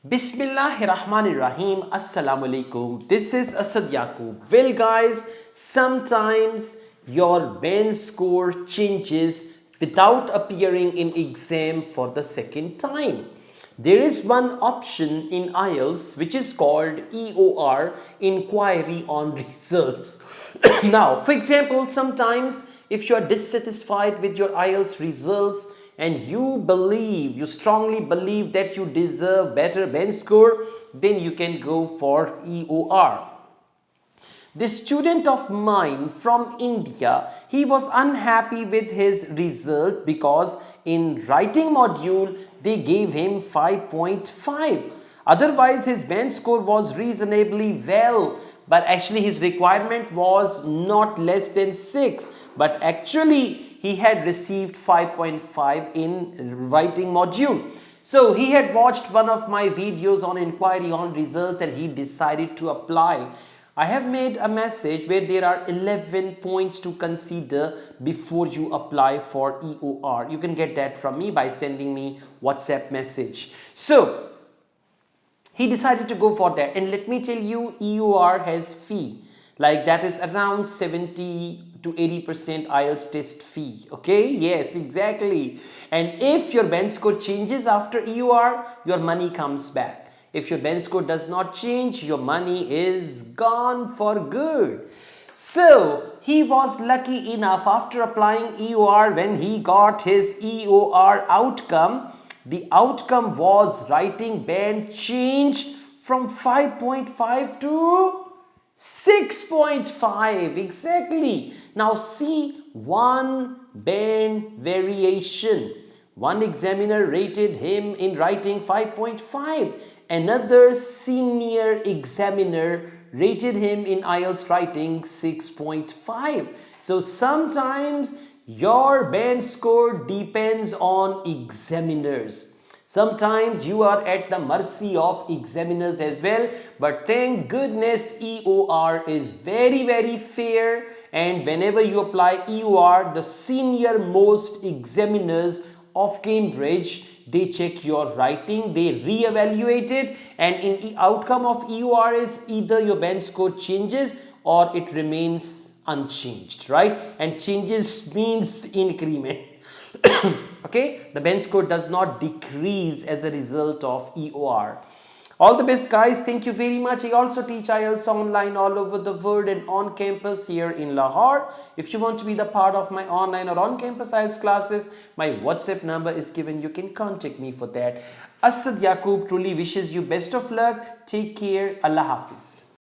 Bismillahirrahmanirrahim. Assalamu alaikum. This is Asad Yaqub. Well guys, sometimes your band score changes without appearing in exam for the second time. There is one option in IELTS which is called EOR, Inquiry on Results. Now, for example, sometimes if you are dissatisfied with your IELTS results and you strongly believe that you deserve better band score, then you can go for EOR. This student of mine from India, he was unhappy with his result because in writing module they gave him 5.5. Otherwise his band score was reasonably well, but actually his requirement was not less than 6, but actually he had received 5.5 in writing module. So he had watched one of my videos on inquiry on results and he decided to apply. I have made a message where there are 11 points to consider before you apply for EOR. You can get that from me by sending me WhatsApp message. So he decided to go for that, and let me tell you, EOR has fee, like that is around 70 to 80% IELTS test fee. Okay, yes, exactly. And if your band score changes after EOR, your money comes back. If your band score does not change, your money is gone for good. So he was lucky enough after applying EOR, when he got his EOR outcome, the outcome was writing band changed from 5.5 to 6.5. Exactly. Now see one band variation. One examiner rated him in writing 5.5. Another senior examiner rated him in IELTS writing 6.5. So sometimes your band score depends on examiners. Sometimes you are at the mercy of examiners as well, but thank goodness EOR is very fair, and whenever you apply EOR, the senior most examiners of Cambridge, they check your writing, they re-evaluate it, and in outcome of EOR is either your band score changes or it remains unchanged, right? And changes means increment. Okay, the band score does not decrease as a result of EOR. All the best guys, thank you very much. I also teach IELTS online all over the world and on campus here in Lahore. If you want to be the part of my online or on campus IELTS classes, my WhatsApp number is given. You can contact me for that. Asad Yaqub truly wishes you best of luck. Take care. Allah Hafiz.